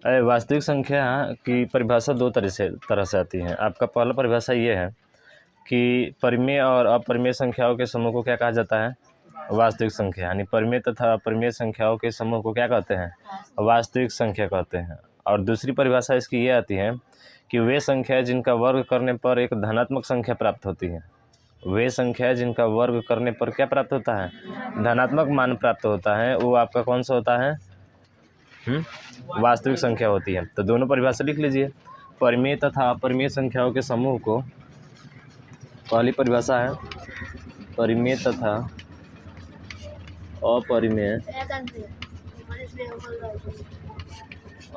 वास्तविक संख्या की परिभाषा दो तरह से आती है। आपका पहला परिभाषा ये है कि परिमेय और अपरिमेय संख्याओं के समूह को क्या कहा जाता है? वास्तविक संख्या। यानी परिमेय तथा अपरिमेय संख्याओं के समूह को क्या कहते हैं? वास्तविक संख्या कहते हैं। और दूसरी परिभाषा इसकी ये आती है कि वे संख्या जिनका वर्ग करने पर एक धनात्मक संख्या प्राप्त होती है। वे संख्या जिनका वर्ग करने पर क्या प्राप्त होता है? धनात्मक मान प्राप्त होता है, वो आपका कौन सा होता है? वास्तविक संख्या होती है। तो दोनों परिभाषा लिख लीजिए। परिमेय तथा अपरिमेय संख्याओं के समूह को, पहली परिभाषा है परिमेय तथा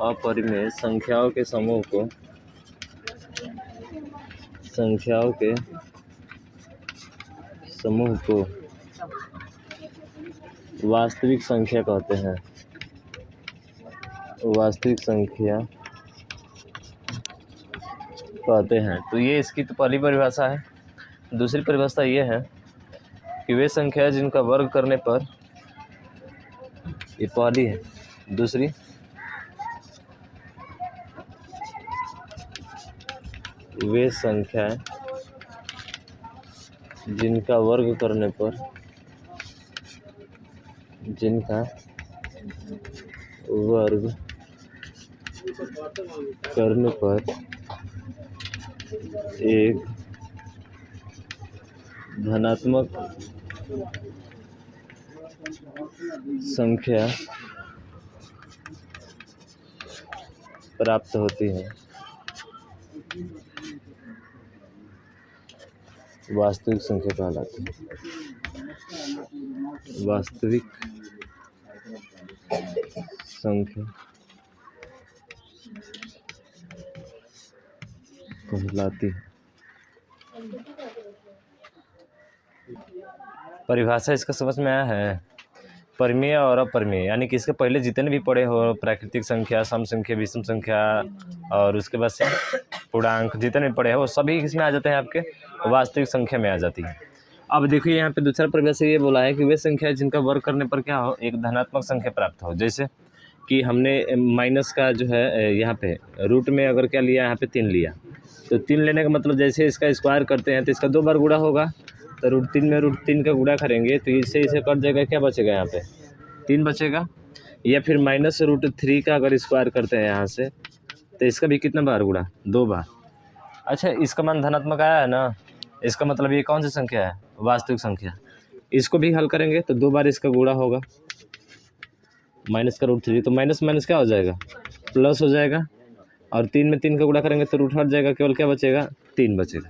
अपरिमेय संख्याओं के समूह को वास्तविक संख्या कहते हैं। वास्तविक संख्या कहते हैं। तो ये इसकी तो पहली परिभाषा है। दूसरी परिभाषा ये है कि वे संख्या जिनका वर्ग करने पर, ये पहली है। दूसरी, वे संख्या जिनका वर्ग करने पर एक धनात्मक संख्या प्राप्त होती है, वास्तविक संख्या कहलाती है। वास्तविक संख्या कहलाती है। परिभाषा इसका समझ में आया है? परिमेय और अपरिमेय, यानी कि इसके पहले जितने भी पढ़े हो, प्राकृतिक संख्या, सम संख्या, विषम संख्या और उसके बाद से पूर्णांक, जितने भी पढ़े हो वो सभी किसमें आ जाते हैं? आपके वास्तविक संख्या में आ जाती है। अब देखिए यहाँ पे दूसरा परिभाषा ये बोला है कि वे संख्या जिनका वर्ग करने पर क्या हो? एक धनात्मक संख्या प्राप्त हो। जैसे कि हमने माइनस का जो है यहाँ पे रूट में अगर क्या लिया, यहाँ पे 3 लिया, तो 3 लेने का मतलब जैसे इसका स्क्वायर करते हैं तो इसका 2 बार गुणा होगा। तो √3 में √3 का गुणा करेंगे तो इसे कट जाएगा, क्या बचेगा? यहाँ पे 3 बचेगा। या फिर -√3 का अगर स्क्वायर करते हैं यहाँ से तो इसका भी कितना बार गुणा? 2 बार। अच्छा, इसका मान धनात्मक आया है ना, इसका मतलब ये कौन सी संख्या है? वास्तविक संख्या। इसको भी हल करेंगे तो 2 बार इसका गुणा होगा, माइनस का √3, तो माइनस माइनस क्या हो जाएगा? प्लस हो जाएगा। और 3 में 3 का गुणा करेंगे तो रूट हट जाएगा, केवल क्या बचेगा? 3 बचेगा।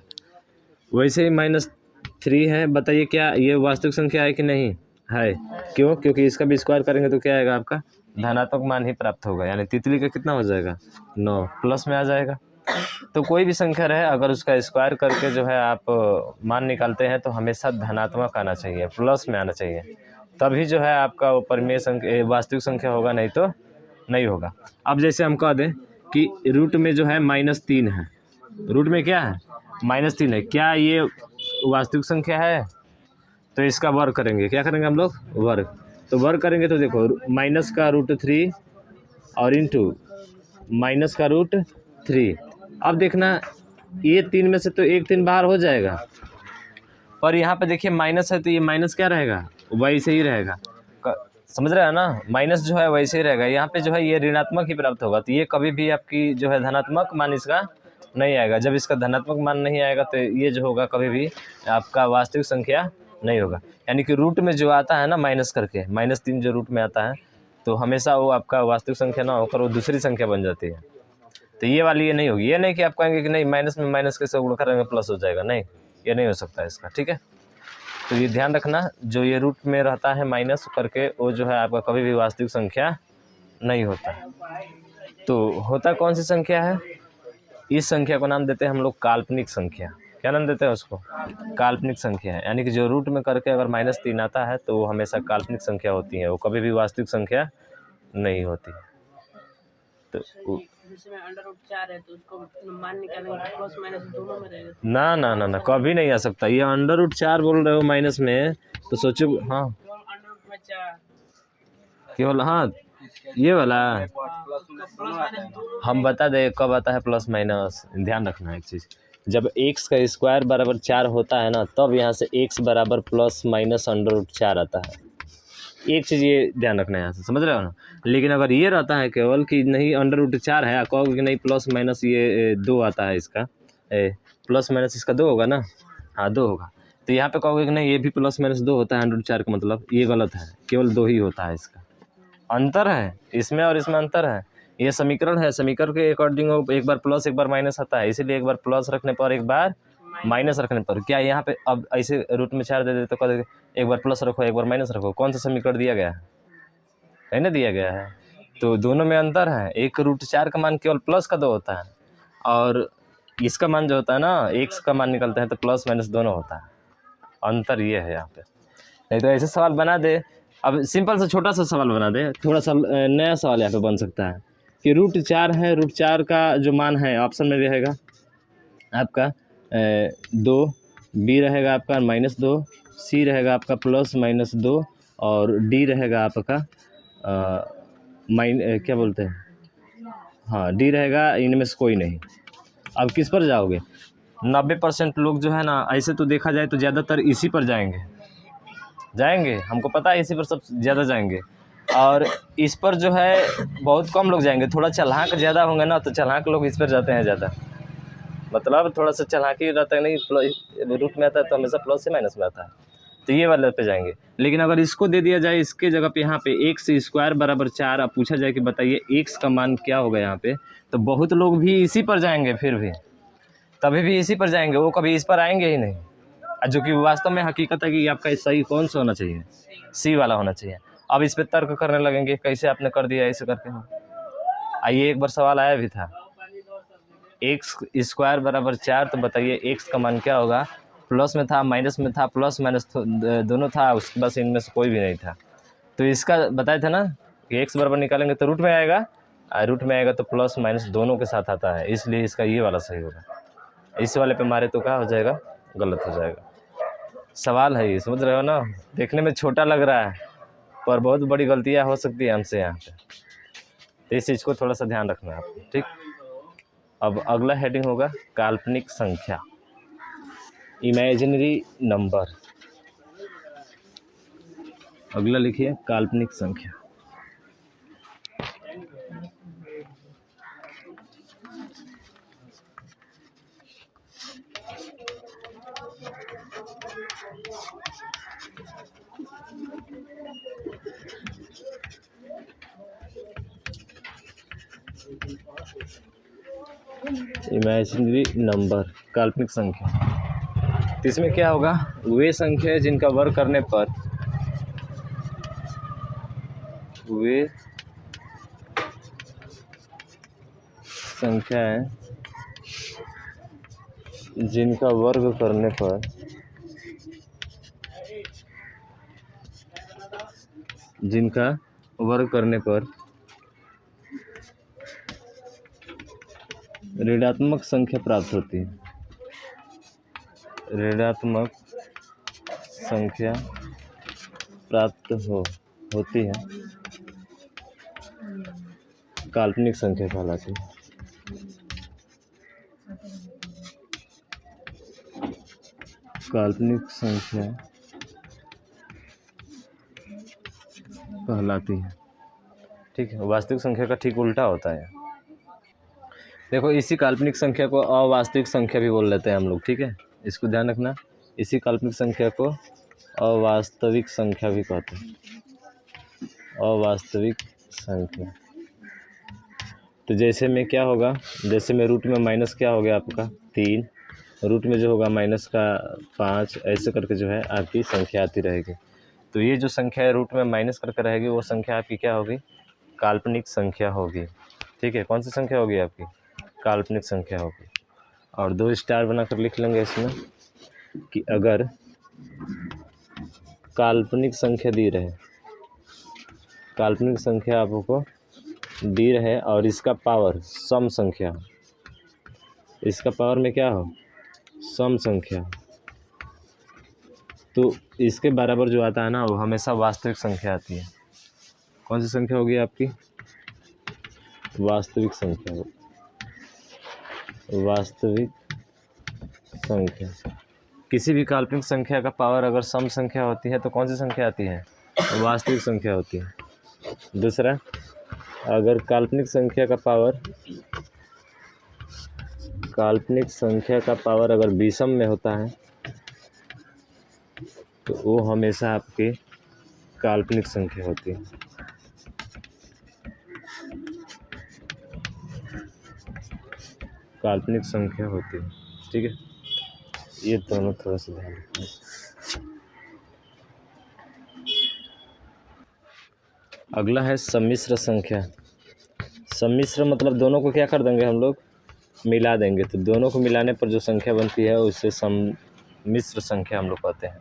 वैसे ही -3 है, बताइए क्या ये वास्तविक संख्या है कि नहीं है? क्यों? क्योंकि इसका भी स्क्वायर करेंगे तो क्या आएगा? आपका धनात्मक मान ही प्राप्त होगा। यानी तितली का कितना हो जाएगा? 9, प्लस में आ जाएगा। तो कोई भी संख्या रहे, अगर उसका स्क्वायर करके जो है आप मान निकालते हैं तो हमेशा धनात्मक आना चाहिए, प्लस में आना चाहिए, तभी जो है आपका वो परिमेय संख्या, वास्तविक संख्या होगा, नहीं तो नहीं होगा। अब जैसे हम कह दें कि रूट में जो है -3 है, रूट में क्या है? -3 है, क्या ये वास्तविक संख्या है? तो इसका वर्ग करेंगे, क्या करेंगे हम लोग? वर्ग। तो वर्ग करेंगे तो देखो माइनस का √3 और इंटू माइनस का √3। अब देखना ये 3 में से तो एक 3 बाहर हो जाएगा, पर यहाँ पे देखिए माइनस है तो ये माइनस क्या रहेगा? वैसे ही रहेगा। समझ रहे हैं ना? माइनस जो है वैसे ही रहेगा। यहाँ पे जो है ये ऋणात्मक ही प्राप्त होगा, तो ये कभी भी आपकी जो है धनात्मक मान इसका नहीं आएगा। जब इसका धनात्मक मान नहीं आएगा तो ये जो होगा कभी भी आपका वास्तविक संख्या नहीं होगा। यानी कि रूट में जो आता है ना माइनस करके, -3 जो रूट में आता है, तो हमेशा वो आपका वास्तविक संख्या ना होकर वो दूसरी संख्या बन जाती है। तो ये वाली ये नहीं होगी। ये नहीं कि आप कहेंगे कि नहीं माइनस में माइनस कैसे गुणा करेंगे प्लस हो जाएगा, नहीं, ये नहीं हो सकता है इसका। ठीक है, तो ये ध्यान रखना, जो ये रूट में रहता है माइनस करके वो जो है आपका कभी भी वास्तविक संख्या नहीं होता। तो होता कौन सी संख्या है? इस संख्या को नाम देते हैं हम लोग काल्पनिक संख्या। क्या नाम देते हैं उसको? काल्पनिक संख्या है। यानी कि जो रूट में करके अगर -3 आता है तो वो हमेशा काल्पनिक संख्या होती है, वो कभी भी वास्तविक संख्या नहीं होती। तो √4 है तो उसको मान निकालेंगे, प्लस माइनस दोनों में रहेगा। ना ना ना ना, कभी नहीं आ सकता। ये √4 बोल रहे हो माइनस में, तो सोचो। हाँ, केवल हाँ ये वाला हम बता दें कब आता है प्लस माइनस, ध्यान रखना है एक चीज़, जब x का स्क्वायर बराबर 4 होता है ना, तब यहाँ से x बराबर प्लस माइनस √4 आता है। एक चीज़ ये ध्यान रखना है यहाँ से, समझ रहे हो ना। लेकिन अगर ये रहता है केवल कि नहीं √4 है, कहोगे कि नहीं प्लस माइनस ये 2 आता है, इसका प्लस माइनस इसका 2 होगा ना, हाँ 2 होगा, तो यहाँ पे कहोगे कि नहीं ये भी प्लस माइनस 2 होता है √4 का, मतलब ये गलत है, केवल 2 ही होता है। इसका अंतर है, इसमें और इसमें अंतर है। ये समीकरण है, समीकरण के अकॉर्डिंग एक बार प्लस एक बार माइनस आता है, इसीलिए एक बार प्लस रखने पर एक बार माइनस रखने पर, क्या यहाँ पे अब ऐसे √4 दे देते तो कह एक बार प्लस रखो एक बार माइनस रखो, कौन सा समीकरण दिया गया है ना, दिया गया है। तो दोनों में अंतर है, एक √4 का मान केवल प्लस का 2 होता है, और इसका मान जो होता है ना x का मान निकलता है तो प्लस माइनस दोनों होता है। अंतर ये है यहाँ पे। नहीं तो ऐसे सवाल बना दे, अब सिंपल सा छोटा सा सवाल बना दे, थोड़ा सा नया सवाल यहाँ पे बन सकता है कि √4 है, √4 का जो मान है ऑप्शन में रहेगा आपका 2, बी रहेगा आपका -2, सी रहेगा आपका प्लस माइनस 2, और डी रहेगा आपका क्या बोलते हैं, हाँ डी रहेगा, इनमें से कोई नहीं। अब किस पर जाओगे, 90% लोग जो है ना, ऐसे तो देखा जाए तो ज़्यादातर इसी पर जाएंगे, हमको पता है इसी पर सब ज़्यादा जाएंगे, और इस पर जो है बहुत कम लोग जाएंगे। थोड़ा चालाक ज़्यादा होंगे ना, तो चालाक लोग इस पर जाते हैं ज़्यादा, मतलब थोड़ा सा चालाकी रहता है, नहीं रूट में आता है तो हमेशा प्लस से माइनस में आता है, तो ये वाले पे जाएंगे। लेकिन अगर इसको दे दिया जाए, इसके जगह पे यहाँ पे x² बराबर 4, अब पूछा जाए कि बताइए x का मान क्या होगा यहाँ पे, तो बहुत लोग भी इसी पर जाएंगे, फिर भी तभी भी इसी पर जाएंगे, वो कभी इस पर आएंगे ही नहीं, जो कि वास्तव में हकीकत है कि आपका सही कौन सा होना चाहिए, सी वाला होना चाहिए। अब इस पर तर्क करने लगेंगे, कैसे आपने कर दिया ऐसे करके। आइए एक बार सवाल आया भी था, x² बराबर 4, तो बताइए x का मान क्या होगा, प्लस में था माइनस में था, प्लस माइनस दोनों था, उसके बस इनमें से कोई भी नहीं था। तो इसका बताए थे ना कि x बराबर निकालेंगे तो रूट में आएगा, रूट में आएगा तो प्लस माइनस दोनों के साथ आता है, इसलिए इसका ये वाला सही होगा। इस वाले पे मारे तो क्या हो जाएगा, गलत हो जाएगा। सवाल है ये, समझ रहे हो ना, देखने में छोटा लग रहा है पर बहुत बड़ी गलतियाँ हो सकती है हमसे यहाँ पे, तो इस चीज़ को थोड़ा सा ध्यान रखना है आपको, ठीक। अब अगला हेडिंग होगा काल्पनिक संख्या, इमेजिनरी नंबर। अगला लिखिए काल्पनिक संख्या। इमेजिनरी नंबर, काल्पनिक संख्या, तो इसमें क्या होगा, वे संख्या जिनका वर्ग करने पर, वे संख्या है जिनका वर्ग करने पर ऋणात्मक संख्या प्राप्त होती है, ऋणात्मक संख्या प्राप्त होती है, काल्पनिक संख्या कहलाती है। काल्पनिक संख्या कहलाती है, ठीक है। वास्तविक संख्या का ठीक उल्टा होता है। देखो इसी काल्पनिक संख्या को अवास्तविक संख्या भी बोल लेते हैं हम लोग, ठीक है, इसको ध्यान रखना। इसी काल्पनिक संख्या को अवास्तविक संख्या भी कहते हैं, अवास्तविक संख्या। तो जैसे में क्या होगा, जैसे में रूट में माइनस क्या हो गया आपका 3, रूट में जो होगा माइनस का 5, ऐसे करके जो है आपकी संख्या आती रहेगी। तो ये जो संख्या है रूट में माइनस करके रहेगी, वो संख्या आपकी क्या होगी, काल्पनिक संख्या होगी, ठीक है। कौन सी संख्या होगी आपकी, काल्पनिक संख्या होगी। और 2 स्टार बनाकर लिख लेंगे इसमें कि अगर काल्पनिक संख्या दी रहे, काल्पनिक संख्या आपको दी रहे और इसका पावर सम संख्या, इसका पावर में क्या हो, सम संख्या, तो इसके बराबर जो आता है ना वो हमेशा वास्तविक संख्या आती है। कौन सी संख्या होगी आपकी? वास्तविक संख्या होगी। वास्तविक संख्या। किसी भी काल्पनिक संख्या का पावर अगर सम संख्या होती है तो कौन सी संख्या आती है? वास्तविक संख्या होती है। दूसरा, अगर काल्पनिक संख्या का पावर अगर विषम में होता है तो वो हमेशा आपकी काल्पनिक संख्या होती है। काल्पनिक संख्या होती है, ठीक है। ये दोनों थोड़ा सा ध्यान रखना। अगला है सम्मिश्र संख्या। सम्मिश्र मतलब दोनों को क्या कर देंगे हम लोग? मिला देंगे। तो दोनों को मिलाने पर जो संख्या बनती है उसे सम्मिश्र संख्या हम लोग कहते हैं,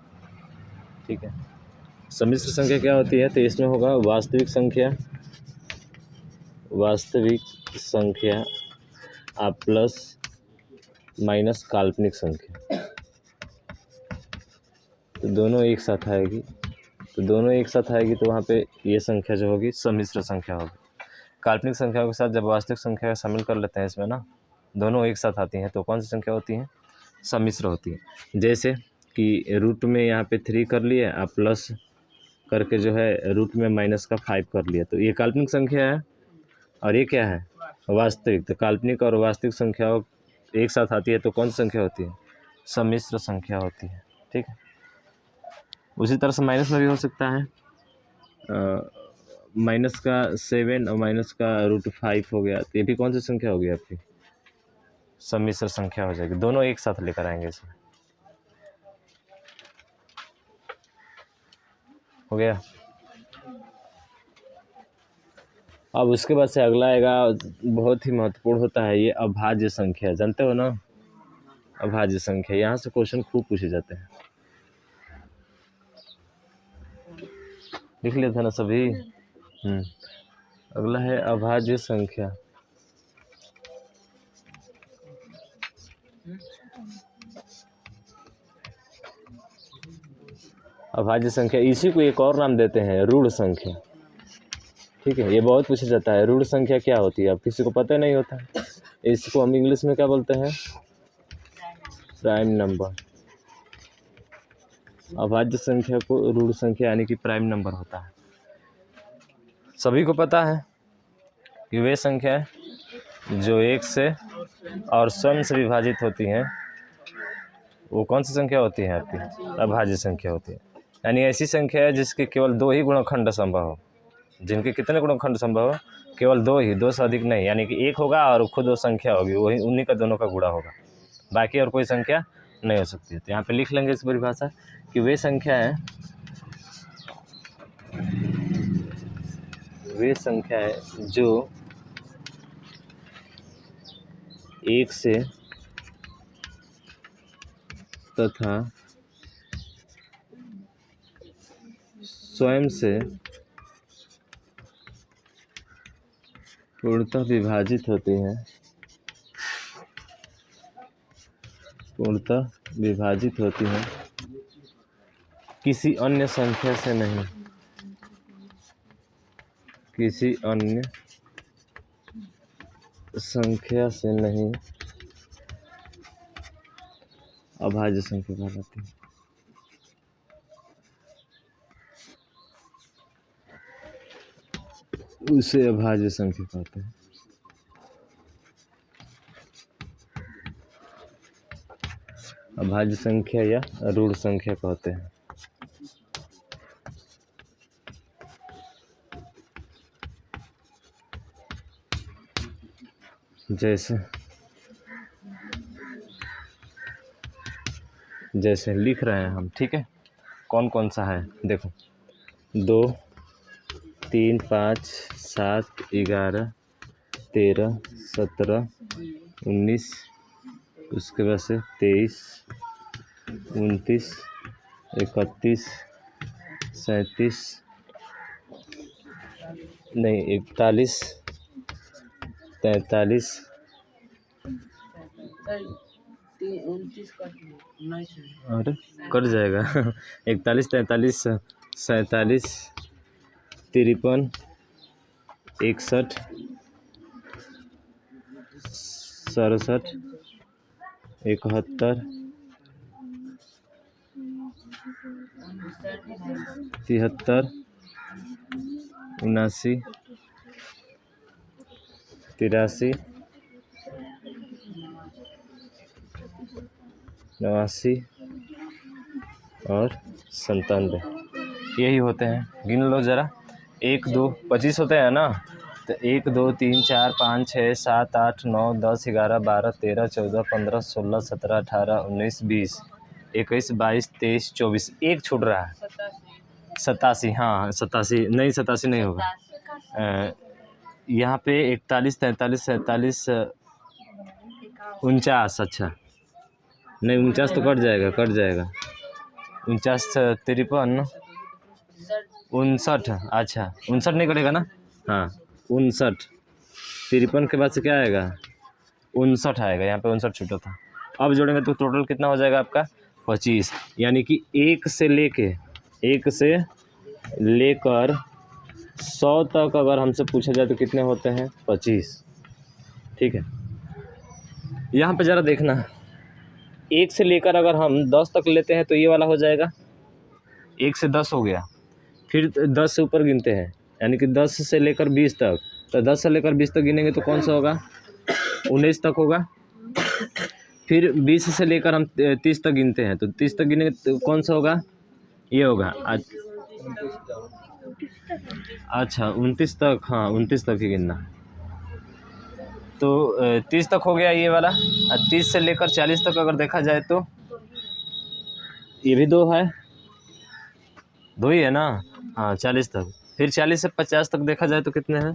ठीक है। सम्मिश्र संख्या क्या होती है? तो इसमें होगा वास्तविक संख्या आप प्लस माइनस काल्पनिक संख्या, तो दोनों एक साथ आएगी। तो वहाँ पे ये संख्या जो होगी सम्मिश्र संख्या होगी। काल्पनिक संख्याओं के साथ जब वास्तविक संख्या शामिल कर लेते हैं इसमें ना, दोनों एक साथ आती हैं तो कौन सी संख्या होती है? सम्मिश्र होती है। जैसे कि रूट में यहाँ पे 3 कर लिए, आप प्लस करके जो है रूट में माइनस का 5 कर लिया, तो ये काल्पनिक संख्या है और ये क्या है? वास्तविक। तो काल्पनिक और वास्तविक संख्याओं एक साथ आती है तो कौन सी संख्या होती है? सम्मिश्र संख्या होती है, ठीक है। उसी तरह से माइनस में भी हो सकता है। माइनस का 7 और माइनस का √5 हो गया, तो ये भी कौन सी संख्या होगी आपकी? सम्मिश्र संख्या हो जाएगी। दोनों एक साथ लेकर आएंगे इसमें, हो गया। अब उसके बाद से अगला आएगा, बहुत ही महत्वपूर्ण होता है ये, अभाज्य संख्या। जानते हो ना अभाज्य संख्या? यहाँ से क्वेश्चन खूब पूछे जाते हैं। लिख लिया था ना सभी? अगला है अभाज्य संख्या। अभाज्य संख्या, इसी को एक और नाम देते हैं ऋण संख्या, ठीक है। ये बहुत पूछा जाता है, ऋण संख्या क्या होती है? अब किसी को पता नहीं होता है। इसको हम इंग्लिश में क्या बोलते हैं? Prime number. अभाज्य संख्या को ऋण संख्या यानी कि प्राइम नंबर होता है। सभी को पता है कि वे संख्या जो 1 से और स्वयं से विभाजित होती हैं वो कौन सी संख्या होती है आपकी? अभाज्य संख्या होती है। यानी ऐसी संख्या है जिसके केवल 2 ही गुणनखंड संभव हो। जिनके कितने गुणनखंड संभव हो? केवल 2 ही, 2 से अधिक नहीं। यानी कि 1 होगा और खुद वो संख्या होगी, वही उन्हीं का दोनों का गुणा होगा, बाकी और कोई संख्या नहीं हो सकती है। तो यहाँ पे लिख लेंगे इस परिभाषा कि वे संख्या है जो 1 से तथा स्वयं से पूर्णतः विभाजित होती हैं, किसी अन्य संख्या से नहीं, अभाज्य संख्या कहलाती है। उसे अभाज्य संख्या कहते हैं। अभाज्य संख्या या ऋण संख्या कहते हैं। जैसे लिख रहे हैं हम, ठीक है। कौन कौन सा है देखो, 2, 3, 5, 7, 11, 13, 17, 19, उसके बाद से 23, 29, 31, 37, नहीं 41, 43, अरे कट जाएगा 41, 43, 47, 53, 61, 67, 71, 73, 79, 83, 89 और 97। यही होते हैं, गिन लो ज़रा। 1 2 25 होते हैं ना, तो 1 2 3 4 5 6 7 8 9 10 11 12 13 14 15 16 17 18 19 20 21 22 23 24। एक छूट रहा है 87। हाँ 87 नहीं, 87 नहीं होगा। यहाँ पे 41 43 47 49। अच्छा नहीं, 49 तो कट जाएगा 49 53 59। अच्छा 59 नहीं कटेगा ना। हाँ 59, 53 के बाद से क्या आएगा, 59 आएगा। यहाँ पे 59 छूटा था। अब जोड़ेंगे तो टोटल कितना हो जाएगा आपका 25। यानी कि 1 से लेकर 100 तक अगर हमसे पूछा जाए तो कितने होते हैं 25। ठीक है, यहाँ पे ज़रा देखना, 1 से लेकर अगर हम 10 तक लेते हैं तो ये वाला हो जाएगा, 1 से 10 हो गया। फिर 10 से ऊपर गिनते हैं, यानी कि 10 से लेकर 20 तक। तो 10 से लेकर 20 तक गिनेंगे तो कौन सा होगा, 19 तक होगा। फिर 20 से लेकर हम 30 तक गिनते हैं, तो 30 तक गिनेंगे तो कौन सा होगा, ये होगा। अच्छा 29 तक, हाँ 29 तक ही गिनना। तो 30 तक हो गया ये वाला। 30 से लेकर 40 तक अगर देखा जाए तो ये भी 2 है, 2 ही है ना। हाँ 40 तक। फिर 40 से 50 तक देखा जाए तो कितने हैं,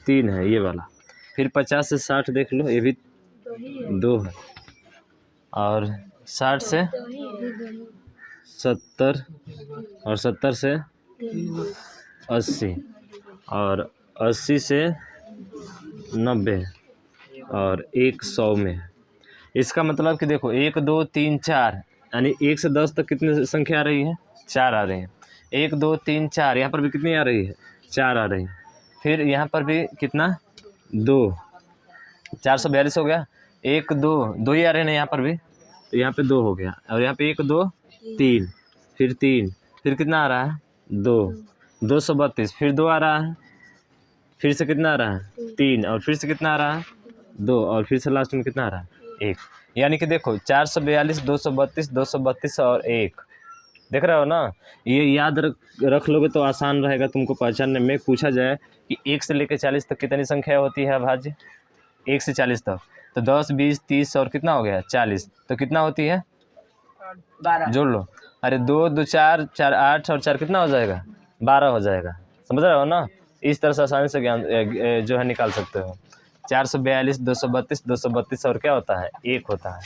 3 है ये वाला। फिर 50 से 60 देख लो, ये भी 2 है। और 60 से 70 और 70 से 80 और 80 से 90 और 100 में। इसका मतलब कि देखो 1 2 3 4, यानी 1 से 10 तक कितनी संख्या आ रही है, 4 आ रही है। 1 2 3 4, यहाँ पर भी कितनी आ रही है, 4 आ रही है। फिर यहाँ पर भी कितना, 2, 442 हो गया। 1 2 2 ही आ रहे हैं ना यहाँ पर भी, तो यहाँ पे 2 हो गया। और यहाँ पे 1 2 3, फिर 3, फिर कितना आ रहा है 2, 232। फिर 2 आ रहा है, फिर से कितना आ रहा है 3, और फिर से कितना आ रहा है 2, और फिर से लास्ट में कितना आ रहा है 1। यानी कि देखो 442, 232, 232 और 1, देख रहे हो ना। ये याद रख लोगे तो आसान रहेगा तुमको पहचानने में। पूछा जाए कि 1 से लेकर 40 तक कितनी संख्या होती है अभाज्य, 1 से 40 तक, तो 10 20 30 और कितना हो गया 40, तो कितना होती है 12। जोड़ लो। अरे 2 2 4 4 8 और 4 कितना हो जाएगा 12 हो जाएगा। समझ रहे हो ना। इस तरह से आसानी से ज्ञान जो है निकाल सकते हो। 442, 232, 232 और क्या होता है 1 होता है।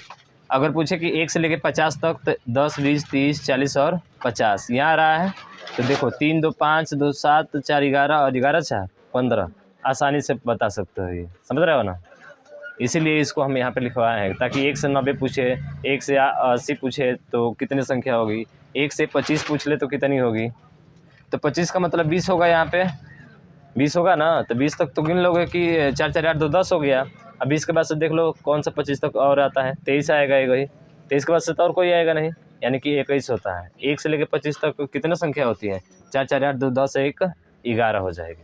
अगर पूछे कि 1 से लेकर 50 तक, तो 10 20 30 40 और 50 यहाँ आ रहा है। तो देखो 3 2 5 2 7 4 11 और 11 4 15, आसानी से बता सकते हो। ये समझ रहे हो ना। इसीलिए इसको हम यहाँ पे लिखवाए हैं, ताकि 1 से 90 पूछे, 1 से 80 पूछे तो कितनी संख्या होगी, 1 से 25 पूछ ले तो कितनी होगी। तो 25 का मतलब 20 होगा, यहाँ पे 20 होगा ना। तो 20 तक तो गिन लोगे कि 4 4 8 2 10 हो गया। अब 20 के बाद से देख लो कौन सा 25 तक और आता है, 23 आएगा एक ही। 23 के बाद से तो और कोई आएगा नहीं, यानी कि 21 होता है। 1 से लेकर 25 तक कितनी संख्या होती है, 4 4 8 2 10 1 11 हो जाएगी।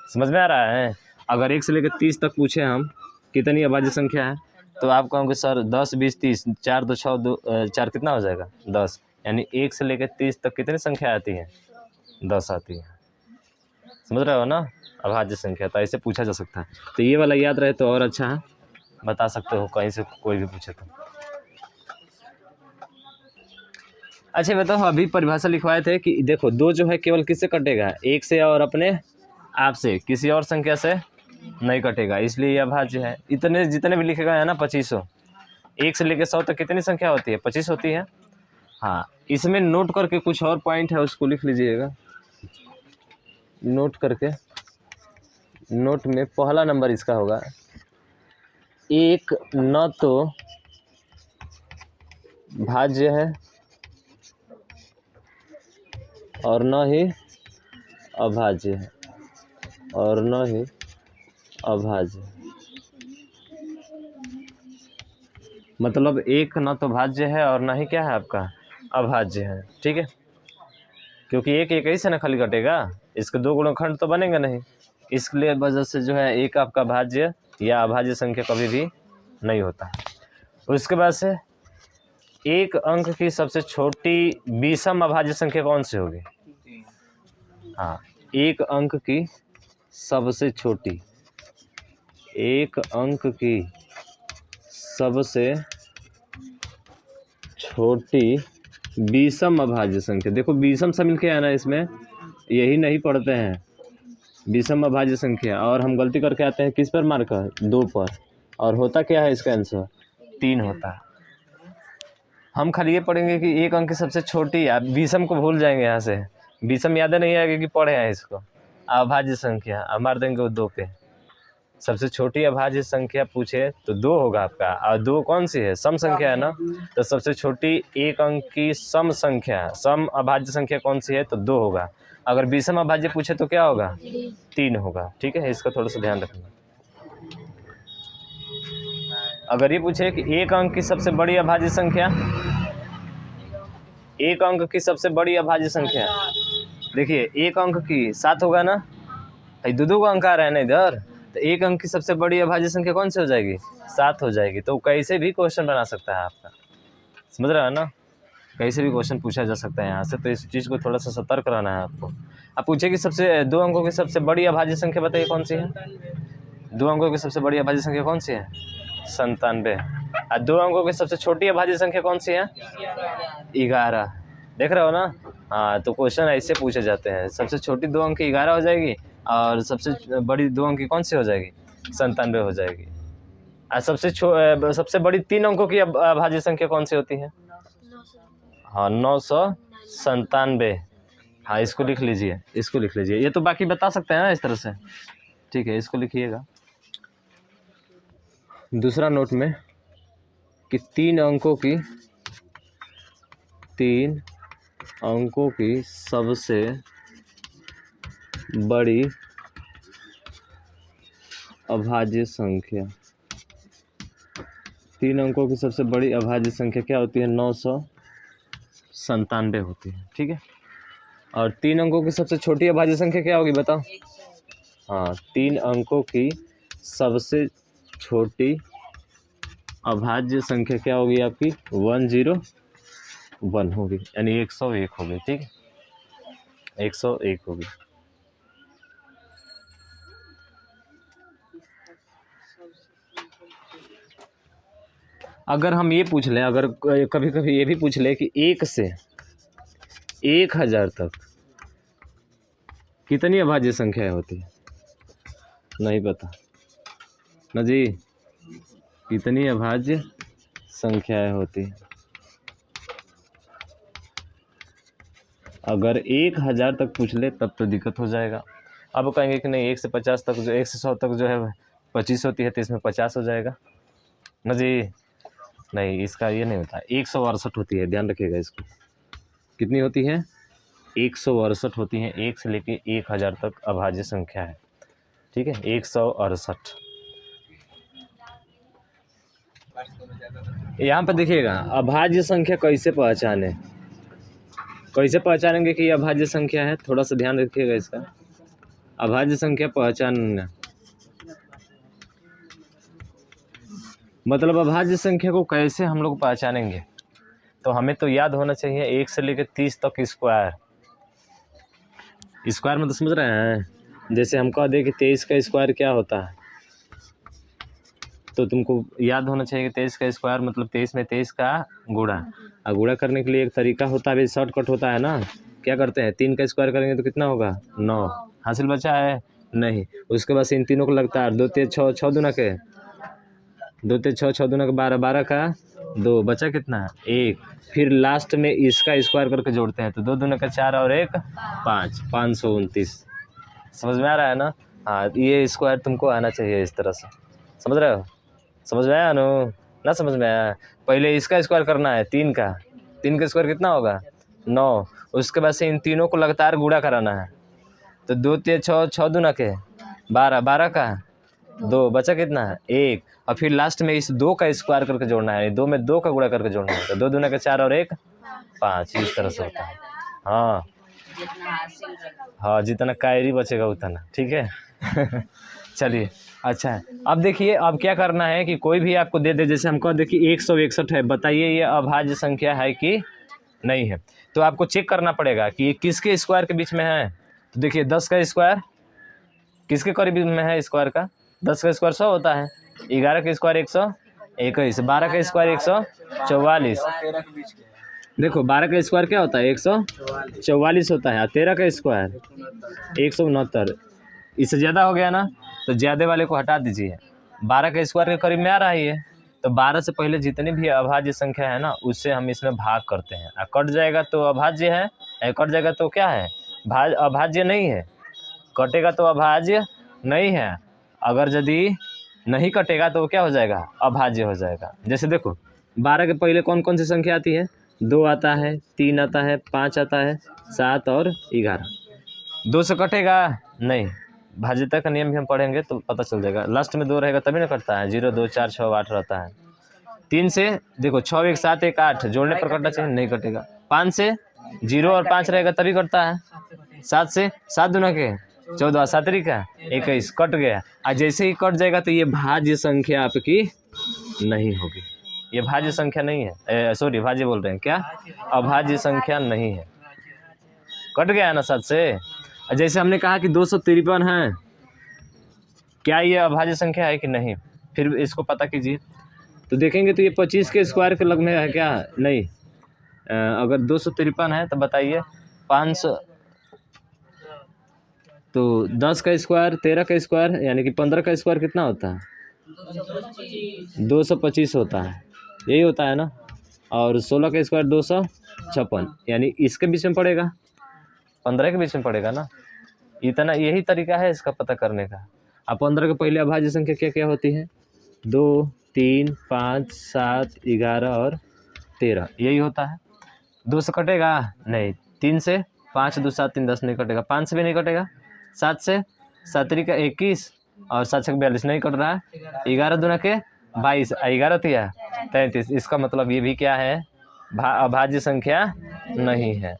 समझ में आ रहा है। अगर 1 से लेकर 30 तक पूछे हम कितनी अभाज्य संख्या है, तो आप कहोगे सर 10 20 30, 4 2 6 2 4 कितना हो जाएगा 10, यानी 1 से लेकर 30 तक कितनी संख्या आती है 10 आती है। समझ रहे हो ना, अभाज्य संख्या। तो ऐसे पूछा जा सकता है। तो ये वाला याद रहे तो और अच्छा है, बता सकते हो कहीं से कोई भी पूछे तो। अच्छा बताओ, अभी परिभाषा लिखवाए थे कि देखो 2 जो है केवल किससे कटेगा, 1 से और अपने आप से, किसी और संख्या से नहीं कटेगा, इसलिए ये अभाज्य है। इतने जितने भी लिखेगा है ना 2500, 1 से लेकर 100 तक कितनी संख्या होती है 25 होती है। हाँ इसमें नोट करके कुछ और पॉइंट है उसको लिख लीजिएगा, नोट करके। नोट में पहला नंबर इसका होगा, एक न तो भाज्य है और न ही अभाज्य है और न ही अभाज्य। मतलब एक न तो भाज्य है और ना ही क्या है आपका अभाज्य है, ठीक है, क्योंकि एक एक ही से ना खाली कटेगा, इसके दो गुणनखंड तो बनेंगे नहीं, इसलिए वजह से जो है एक आपका भाज्य या अभाज्य संख्या कभी भी नहीं होता। उसके बाद से एक अंक की सबसे छोटी विषम अभाज्य संख्या कौन सी होगी? हाँ, एक अंक की सबसे छोटी, एक अंक की सबसे छोटी विषम अभाज्य संख्या। देखो विषम शामिल क्या है ना इसमें, यही नहीं पढ़ते हैं विषम अभाज्य संख्या, और हम गलती करके आते हैं किस पर मार्कर? 2 पर, और होता क्या है इसका आंसर? 3 होता है। हम खाली ये पढ़ेंगे कि एक अंक की सबसे छोटी, आप विषम को भूल जाएंगे, यहाँ से विषम याद नहीं आएगा कि पढ़े हैं इसको। अभाज्य संख्या अब मार देंगे वो 2 पे, सबसे छोटी अभाज्य संख्या पूछे तो 2 होगा आपका, और 2 कौन सी है? सम संख्या है ना, तो सबसे छोटी एक अंक की सम संख्या, सम अभाज्य संख्या कौन सी है? तो 2 होगा। अगर विषम अभाज्य पूछे तो क्या होगा? 3 होगा, ठीक है, इसका थोड़ा सा ध्यान रखना। अगर ये पूछे कि एक अंक की सबसे बड़ी अभाज्य संख्या, एक अंक की सबसे बड़ी अभाज्य संख्या, देखिए एक अंक की 7 होगा ना, 2 का अंक आ रहा है ना इधर, तो एक अंक की सबसे बड़ी अभाज्य संख्या कौन सी हो जाएगी? 7 हो जाएगी। तो कैसे भी क्वेश्चन बना सकता है आपका, समझ रहा है ना, कैसे भी क्वेश्चन पूछा जा सकता है यहाँ से, तो इस चीज़ को थोड़ा सा सतर्क रहना है आपको। आप पूछे कि सबसे 2 अंकों की सबसे बड़ी अभाज्य संख्या बताइए कौन सी है? 2 अंकों की सबसे बड़ी अभाज्य संख्या कौन सी है? 97। और 2 अंकों की सबसे छोटी अभाज्य संख्या कौन सी है? 11। देख रहे हो ना, हाँ, तो क्वेश्चन ऐसे पूछे जाते हैं, सबसे छोटी 2 अंक की 11 हो जाएगी, और सबसे बड़ी 2 अंक की कौन सी हो जाएगी? 97 हो जाएगी। और सबसे बड़ी 3 अंकों की अभाज्य संख्या कौन सी होती है? हाँ, 997। हाँ, इसको लिख लीजिए, इसको लिख लीजिए, ये तो बाकी बता सकते हैं ना इस तरह से, ठीक है, इसको लिखिएगा दूसरा नोट में कि 3 अंकों की सबसे बड़ी अभाज्य संख्या, 3 अंकों की सबसे बड़ी अभाज्य संख्या क्या होती है? 997 होती है, ठीक है। और 3 अंकों की सबसे छोटी अभाज्य संख्या क्या होगी बताओ? हाँ, 3 अंकों की सबसे छोटी अभाज्य संख्या क्या होगी आपकी? 101 होगी, यानी 101 होगी, ठीक है, 101 होगी। अगर हम ये पूछ लें, अगर कभी कभी ये भी पूछ ले कि 1 से 1000 तक कितनी अभाज्य संख्याएं होती है? नहीं पता ना जी, कितनी अभाज्य संख्याएं होती है? अगर 1000 तक पूछ ले तब तो दिक्कत हो जाएगा। अब कहेंगे कि नहीं 1 से 50 तक, जो 1 से 100 तक जो है 25 होती है, तो इसमें 50 हो जाएगा ना जी। नहीं, इसका ये नहीं होता, 168 होती है, ध्यान रखिएगा इसको। कितनी होती है? 168 होती है, 1 से लेके 1000 तक अभाज्य संख्या है, ठीक है, 168। यहाँ पर देखिएगा अभाज्य संख्या कैसे पहचाने, कैसे पहचानेंगे कि ये अभाज्य संख्या है, थोड़ा सा ध्यान रखिएगा इसका। अभाज्य संख्या पहचानना मतलब अभाज्य संख्या को कैसे हम लोग पहचानेंगे, तो हमें तो याद होना चाहिए 1 से लेकर 30 तक स्क्वायर में, तो समझ रहे हैं। जैसे हम कह दें कि 23 का स्क्वायर क्या होता है, तो तुमको याद होना चाहिए कि 23 का स्क्वायर मतलब 23 में 23 का गुणा, और गुणा करने के लिए एक तरीका होता है, शॉर्टकट होता है ना, क्या करते हैं? 3 का स्क्वायर करेंगे तो कितना होगा? 9। हासिल बचा है? नहीं। उसके बाद इन तीनों को लगता है 2 3 6, 6 दूना के 2 3 6, 6 दूना के 12, 12 का 2, बचा कितना? 1। फिर लास्ट में इसका स्क्वायर करके जोड़ते हैं, तो 2 दूना का 4 और 1 5, 529। समझ में आ रहा है ना? हाँ, ये स्क्वायर तुमको आना चाहिए इस तरह से, समझ रहे हो? समझ में आया नो? ना समझ में आया? पहले इसका स्क्वायर करना है, 3 का स्क्वायर कितना होगा? 9। उसके बाद से इन तीनों को लगातार गुणा कराना है, तो 2 3 6, 6 दूना के 12, 12 का 2 बचा कितना है 1, और फिर लास्ट में इस 2 का स्क्वायर करके जोड़ना है, 2 में 2 का गुणा करके जोड़ना है, तो 2 दूना के 4 और 1 5, इस तरह से होता है। हाँ हाँ, जितना कायरी बचेगा उतना, ठीक है। चलिए अच्छा है। अब देखिए, अब क्या करना है कि कोई भी आपको दे दे, जैसे हमको देखिए 161 है, बताइए ये अभाज्य संख्या है कि नहीं है। तो आपको चेक करना पड़ेगा कि ये किसके स्क्वायर के बीच में है। तो देखिए 10 का स्क्वायर किसके करीब में है स्क्वायर का, 10 का स्क्वायर 100 होता है, 11 का स्क्वायर 121, 12 का स्क्वायर 144। देखो 12 का स्क्वायर क्या होता है 144 होता है, 13 का स्क्वायर 169। इससे ज़्यादा हो गया ना, तो ज़्यादा वाले को हटा दीजिए। 12 के स्क्वायर के करीब में आ रहा है ये, तो 12 से पहले जितनी भी अभाज्य संख्या है ना, उससे हम इसमें भाग करते हैं। कट जाएगा तो अभाज्य है, कट जाएगा तो क्या है अभाज्य नहीं है, कटेगा तो अभाज्य नहीं है। अगर यदि नहीं कटेगा तो क्या हो जाएगा अभाज्य हो जाएगा। जैसे देखो 12 के पहले कौन कौन सी संख्या आती है, 2 आता है, 3 आता है, 5 आता है, 7 और 11। 2 से कटेगा नहीं, भाज्यता का नियम भी हम पढ़ेंगे तो पता चल जाएगा। लास्ट में 2 रहेगा तभी ना कटता है, 0 2 4 6 8 रहता है। 3 से देखो 6 1 7 1 8, जोड़ने पर कटना चाहिए, नहीं कटेगा। 5 से 0 और 5 रहेगा तभी कटता है। 7 से 7 दूना के 14, 7 का 21, कट गया। और जैसे ही कट जाएगा तो ये भाज्य संख्या आपकी नहीं होगी, ये भाज्य संख्या नहीं है, सॉरी भाज्य बोल रहे हैं क्या, अभाज्य संख्या नहीं है। कट गया ना 7 से। जैसे हमने कहा कि 253 है, क्या ये अभाज्य संख्या है कि नहीं, फिर इसको पता कीजिए। तो देखेंगे तो ये 25 के स्क्वायर के लग में है क्या, नहीं। अगर 253 है तो बताइए 500, तो 10 का स्क्वायर 13 का स्क्वायर यानी कि 15 का स्क्वायर कितना होता है 225 होता है, यही होता है ना। और 16 का स्क्वायर 256, यानी इसके बीच में पड़ेगा, 15 के बीच में पड़ेगा ना। इतना यही तरीका है इसका पता करने का। अब 15 के पहले अभाज्य संख्या क्या क्या होती है, 2 3 5 7 11 और 13, यही होता है। 2 से कटेगा नहीं, 3 से 5 2 7 3 10 नहीं कटेगा, 5 से भी नहीं कटेगा, 7 से 7 का 21 और 7 से 42 नहीं कट रहा है, 11 दूना के 22, 11 तिया 33। इसका मतलब ये भी क्या है अभाज्य संख्या नहीं है।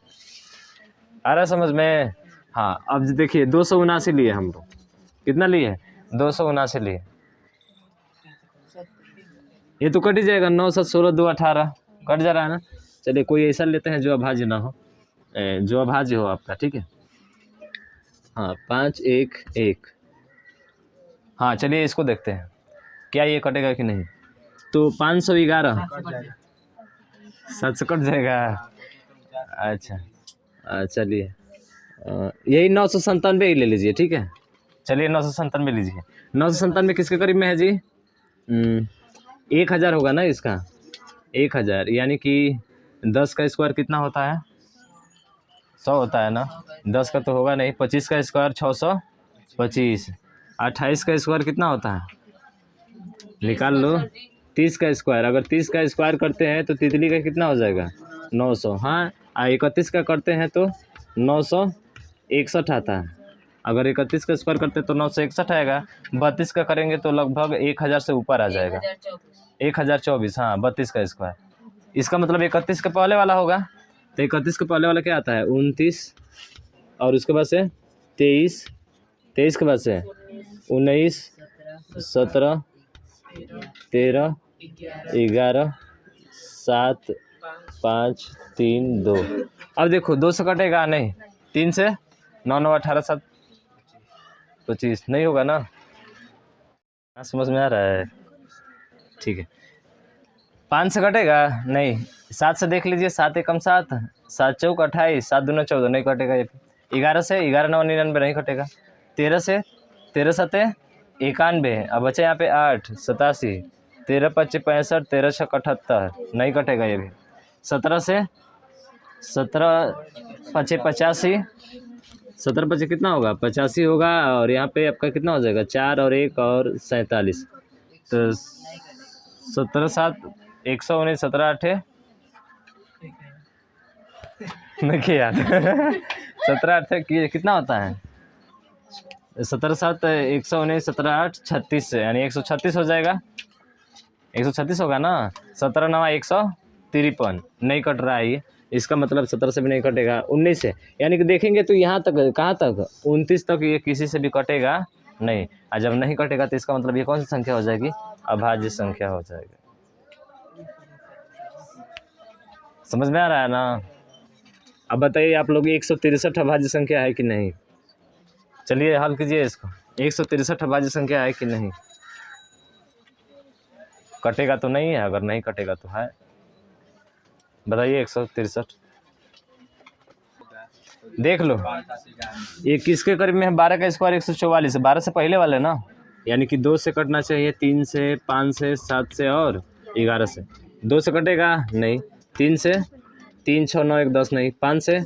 आ रहा समझ में। हाँ अब देखिए 279 लिए हम लोग, कितना लिए 279 लिए, ये तो कट ही जाएगा, 9 7 16 2 18 कट जा रहा है ना। चलिए कोई ऐसा लेते हैं जो अभाज्य ना हो, जो अभाज्य हो आपका, ठीक है। हाँ 5 1 1, हाँ चलिए इसको देखते हैं क्या ये कटेगा कि नहीं। तो 511 7 से कट जाएगा, अच्छा चलिए यही 997 ही ले लीजिए, ठीक है। चलिए 997 लीजिए। 997 किसके करीब में है जी, 1000 होगा ना इसका, 1000 यानी कि 10 का स्क्वायर कितना होता है 100 होता है ना, 10 का तो होगा नहीं। 25 का स्क्वायर 625, 28 का स्क्वायर कितना होता है निकाल लो, 30 का स्क्वायर, अगर 30 का स्क्वायर करते हैं तो तितली का कितना हो जाएगा 900। हाँ 31 का करते हैं तो 961 आता है, अगर 31 का स्क्वायर करते हैं तो 961 आएगा। 32 का करेंगे तो लगभग 1000 से ऊपर आ जाएगा, 1024। हाँ 32 का स्क्वायर, इसका मतलब 31 का पहले वाला होगा, तो 31 का पहले वाला क्या आता है 29, और उसके बाद से 23, 23 के बाद से 19 17 13 11 7 5 3 2। अब देखो 2 से कटेगा नहीं, 3 से 9 9 18 7 25 नहीं होगा ना, समझ में आ रहा है, ठीक है। 5 से कटेगा नहीं, 7 से देख लीजिए, 7 एकम 7, 7 चौक 28, 7 दूना 14 नहीं कटेगा ये। 11 से 11 9 99 नहीं कटेगा। 13 से 13 7 91, अब बचे यहाँ पे 8 87, 13 5 65, 13 6 78 नहीं कटेगा ये भी। 17 से 17 5 85, 17 5 कितना होगा 85 होगा, और यहाँ पे आपका कितना हो जाएगा 4 और 1 और 47, तो 17 7 119, 17 8 देखिए यार 17 8 कितना होता है 17 7 119 17 8 36 से, यानी 136 हो जाएगा। 136 होगा ना। 17 9 153 नहीं कट रहा है ये, इसका मतलब 17 से भी नहीं कटेगा। 19 से, यानी कि देखेंगे तो यहाँ तक, कहाँ तक, 29 तक ये किसी से भी कटेगा नहीं। और जब नहीं कटेगा तो इसका मतलब ये कौन सी संख्या हो जाएगी? अभाज्य संख्या हो जाएगी। समझ में आ रहा है ना? अब बताइए आप लोग 163 अभाज्य संख्या है कि नहीं? चलिए हल कीजिए इसको। 163 अभाज्य संख्या है कि नहीं? कटेगा तो नहीं है, अगर नहीं कटेगा तो है। बताइए 163 देख लो। ये किसके करीब में है? 12 का स्क्वायर 144 है। 12 से पहले वाले ना, यानी कि 2 से कटना चाहिए, 3 से, 5 से, 7 से और 11 से। 2 से कटेगा नहीं, 3 से, 3 6 9 1 10 नहीं, 5 से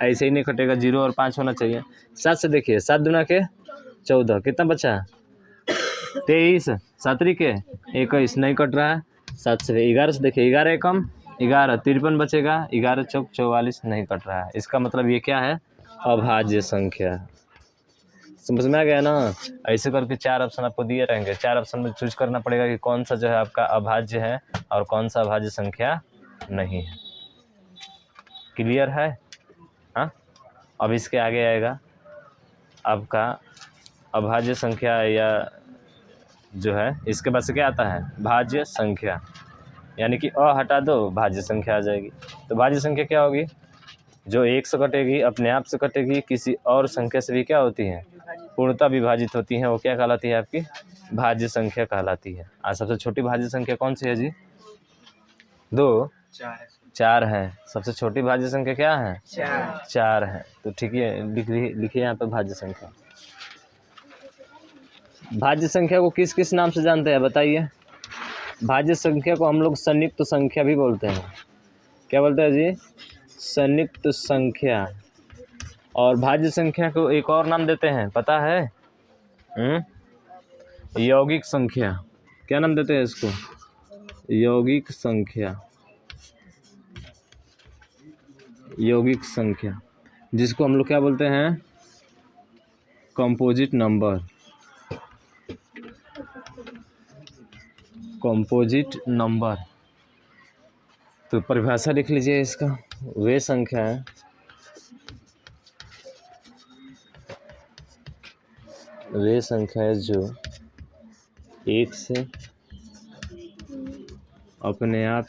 ऐसे ही नहीं कटेगा, 0 और 5 होना चाहिए। 7 से देखिए, 7 दूना के 14, कितना बचा? 23, 7 के 21 नहीं कट रहा है। 7 से 11 से देखिए, 11 एकम 11, 53 बचेगा, 11 चौक 44 नहीं कट रहा है। इसका मतलब ये क्या है? अभाज्य संख्या। समझ में आ गया ना? ऐसे करके 4 ऑप्शन आपको दिए रहेंगे, 4 ऑप्शन में चूज करना पड़ेगा कि कौन सा जो है आपका अभाज्य है और कौन सा अभाज्य संख्या नहीं है। क्लियर है? हाँ, अब इसके आगे आएगा आपका अभाज्य संख्या, या जो है इसके बाद से क्या आता है? भाज्य संख्या, यानी कि अ हटा दो, भाज्य संख्या आ जाएगी। तो भाज्य संख्या क्या होगी? जो 1 से कटेगी, अपने आप से कटेगी, किसी और संख्या से भी क्या होती है? पूर्णतः विभाजित होती है, वो क्या कहलाती है? आपकी भाज्य संख्या कहलाती है। और सबसे छोटी भाज्य संख्या कौन सी है जी? 2 4 है। सबसे छोटी भाज्य संख्या क्या है? 4 है। तो ठीक है, लिखिए यहाँ पे भाज्य संख्या। भाज्य संख्या को किस किस नाम से जानते हैं बताइए? भाज्य संख्या को हम लोग संयुक्त संख्या भी बोलते हैं। क्या बोलते हैं जी? संयुक्त संख्या। और भाज्य संख्या को एक और नाम देते हैं, पता है? यौगिक संख्या। क्या नाम देते हैं इसको? यौगिक संख्या। यौगिक संख्या, जिसको हम लोग क्या बोलते हैं? Composite number. Composite number. तो परिभाषा लिख लीजिए इसका। वे संख्या है जो एक से अपने आप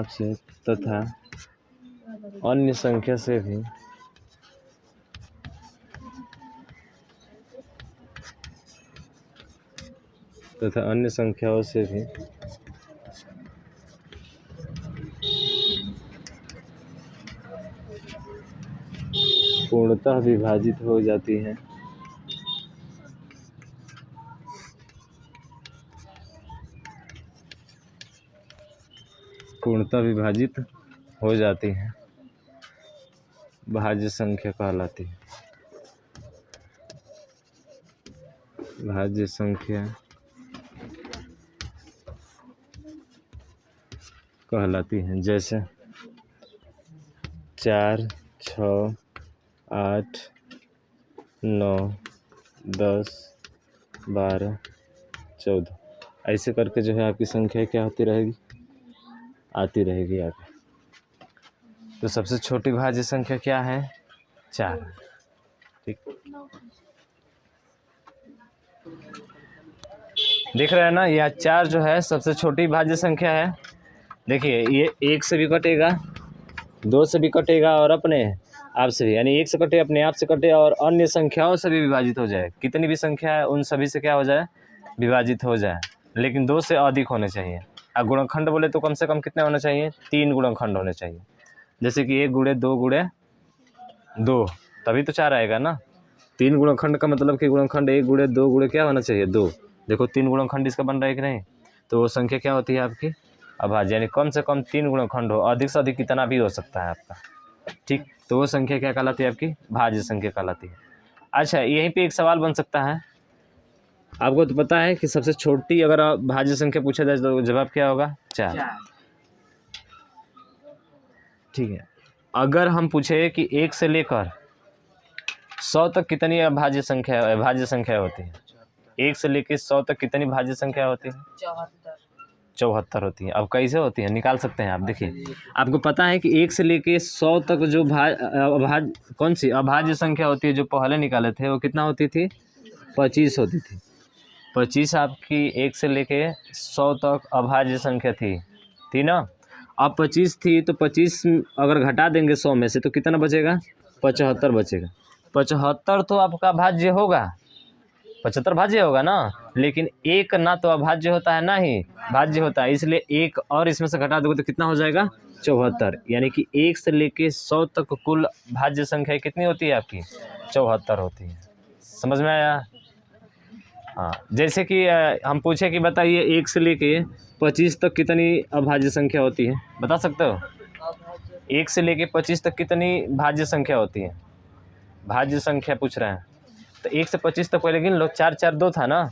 से तथा अन्य संख्या से भी अन्य संख्याओं से भी पूर्णतः विभाजित हो जाती है। पूर्णतः विभाजित हो जाती है, भाज्य संख्या कहलाती है। भाज्य संख्या कहलाती है। जैसे 4 6 8 9 10 12 14, ऐसे करके जो है आपकी संख्या क्या होती रहेगी? आती रहेगी आगे। तो सबसे छोटी भाज्य संख्या क्या है? 4। ठीक, देख रहे हैं ना? यह 4 जो है सबसे छोटी भाज्य संख्या है। देखिए, ये 1 से भी कटेगा, 2 से भी कटेगा और अपने आप से भी, यानी 1 से कटे, अपने आप से कटे और अन्य संख्याओं से भी विभाजित हो जाए। कितनी भी संख्या है उन सभी से क्या हो जाए? विभाजित हो जाए, लेकिन 2 से अधिक होने चाहिए। अब गुणनखंड बोले तो कम से कम कितने होने चाहिए? 3 गुणनखंड होने चाहिए। जैसे कि 1 गुणे 2 गुणे 2, तभी तो 4 आएगा ना। 3 गुणनखंड का मतलब कि गुणनखंड 1 गुणे 2 गुणे क्या होना चाहिए? 2। देखो 3 गुणनखंड इसका बन रहा है कि नहीं? तो वो संख्या क्या होती है आपकी? अभाज्य, यानी कम से कम 3 गुणनखंड हो, अधिक से अधिक कितना भी हो सकता है आपका। ठीक, तो वो संख्या क्या कहलाती है? आपकी भाज्य संख्या कहलाती है। अच्छा, यहीं पे एक सवाल बन सकता है। आपको तो पता है कि सबसे छोटी अगर भाज्य संख्या पूछा जाए तो जवाब क्या होगा? 4। ठीक है, अगर हम पूछे कि 1 से लेकर 100 तक कितनी अभाज्य संख्या होती है, 1 से लेकर 100 तक कितनी भाज्य संख्या होती है? 74 होती है। अब कैसे होती है निकाल सकते हैं आप। देखिए आपको पता है कि 1 से लेके 100 तक जो कौन सी अभाज्य संख्या होती है, जो पहले निकाले थे वो कितना होती थी? 25 होती थी। 25 आपकी 1 से लेके 100 तक अभाज्य संख्या थी ना। अब 25 थी तो 25 अगर घटा देंगे 100 में से तो कितना बचेगा? 75 बचेगा। 75 तो आपका भाज्य होगा, 75 भाज्य होगा ना, लेकिन एक ना तो अभाज्य होता है ना ही भाज्य होता है, इसलिए एक और इसमें से घटा दोगे तो कितना हो जाएगा? 74। यानी कि 1 से लेके 100 तक कुल भाज्य संख्या कितनी होती है आपकी? 74 होती है। समझ में आया? हाँ, जैसे कि हम पूछे कि बताइए 1 से लेके 25 तक कितनी अभाज्य संख्या होती है, बता सकते हो? 1 से लेके 25 तक कितनी भाज्य संख्या होती है? भाज्य संख्या पूछ रहे हैं तो 1 से 25 तक पहले गिन लो। 4 4 2 था ना,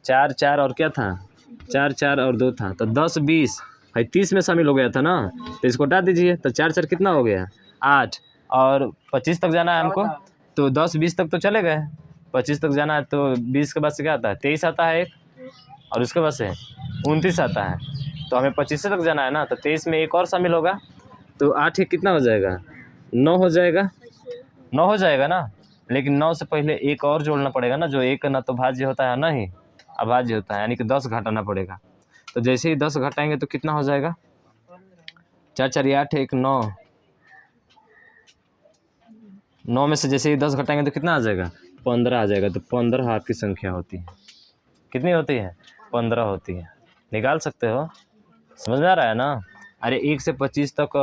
4 4 और क्या था? 4 4 और 2 था, तो 10 20 भाई 30 में शामिल हो गया था ना, तो इसको हटा दीजिए तो 4 4 कितना हो गया? 8। और 25 तक जाना है हमको, तो 10 20 तक तो चले गए, 25 तक जाना है तो 20 के बाद से क्या आता है? 23 आता है एक, और उसके बाद से 29 आता है, तो हमें 25 तक जाना है ना, तो 23 में एक और शामिल होगा, तो 8 एक कितना हो जाएगा? 9 हो जाएगा। 9 हो जाएगा ना, लेकिन 9 से पहले एक और जोड़ना पड़ेगा ना, जो एक ना तो भाज्य होता है ना ही अभाज्य होता है, यानी कि 10 घटाना पड़ेगा। तो जैसे ही 10 घटाएंगे तो कितना हो जाएगा? 4 4 8 1 9, 9 में से जैसे ही 10 घटाएंगे तो कितना आ जाएगा? 15 आ जाएगा। तो 15 आपकी संख्या होती है। कितनी होती है? 15 होती है। निकाल सकते हो। समझ में आ रहा है ना? अरे 1 से 25 तक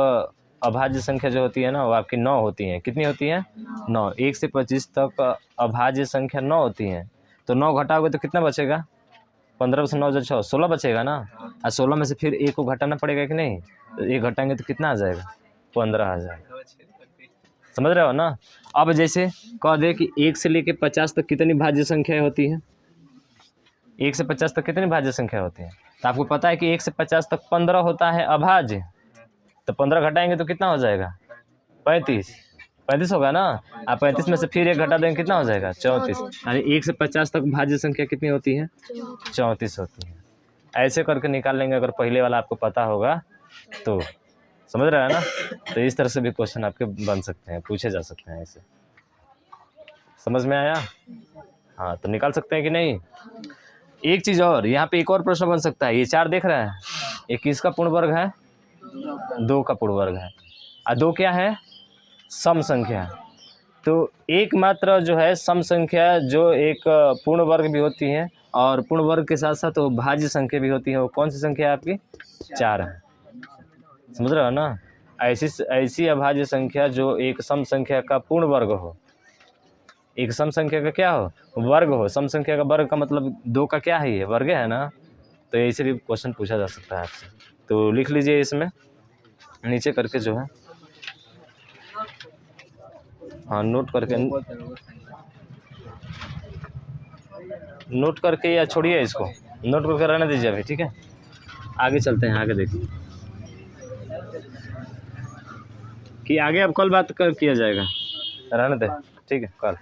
अभाज्य संख्या जो होती है ना वो आपकी 9 होती है। कितनी होती है? 9। 1 से 25 तक अभाज्य संख्या 9 होती है, तो 9 घटाओगे तो कितना बचेगा? 15 से 9 जो 16 बचेगा ना, और 16 में से फिर एक को घटाना पड़ेगा कि नहीं, तो एक घटाएंगे तो कितना आ जाएगा? 15 आ जाएगा। समझ रहे हो ना? अब जैसे कह दे कि 1 से लेके 50 तक कितनी भाज्य संख्या होती है? 1 से 50 तक कितनी भाज्य संख्या होती है? तो आपको पता है कि 1 से 50 तक 15 होता है अभाज्य, तो 15 घटाएंगे तो कितना हो जाएगा? 35 होगा ना। आप 35 में से फिर एक घटा देंगे, कितना हो जाएगा? 34। यानी 1 से 50 तक भाज्य संख्या कितनी होती है? 34 होती है। ऐसे करके निकाल लेंगे, अगर पहले वाला आपको पता होगा तो। समझ रहे हैं ना? तो इस तरह से भी क्वेश्चन आपके बन सकते हैं, पूछे जा सकते हैं ऐसे। समझ में आया? हाँ, तो निकाल सकते हैं कि नहीं? एक चीज़ और, यहाँ पे एक और प्रश्न बन सकता है। ये 4 देख रहे हैं, ये किसका पूर्ण वर्ग है? 2 का पूर्ण वर्ग है। और 2 क्या है? सम संख्या। तो एकमात्र जो है सम संख्या जो एक पूर्ण वर्ग भी होती है और पूर्ण वर्ग के साथ साथ वो भाज्य संख्या भी होती है, वो कौन सी संख्या है आपकी? 4 है। समझ रहे हो ना? ऐसी अभाज्य संख्या जो एक सम संख्या का पूर्ण वर्ग हो, एक सम संख्या का क्या हो? वर्ग हो। सम संख्या का वर्ग का मतलब 2 का क्या है? ये वर्ग है ना। तो ऐसे भी क्वेश्चन पूछा जा सकता है आपसे। तो लिख लीजिए इसमें नीचे करके जो है, हाँ नोट करके या छोड़िए इसको, नोट करके रहने दीजिए अभी, ठीक है? आगे चलते हैं, आगे देखिए कि आगे अब कल बात किया जाएगा। रहने दे, ठीक है? कल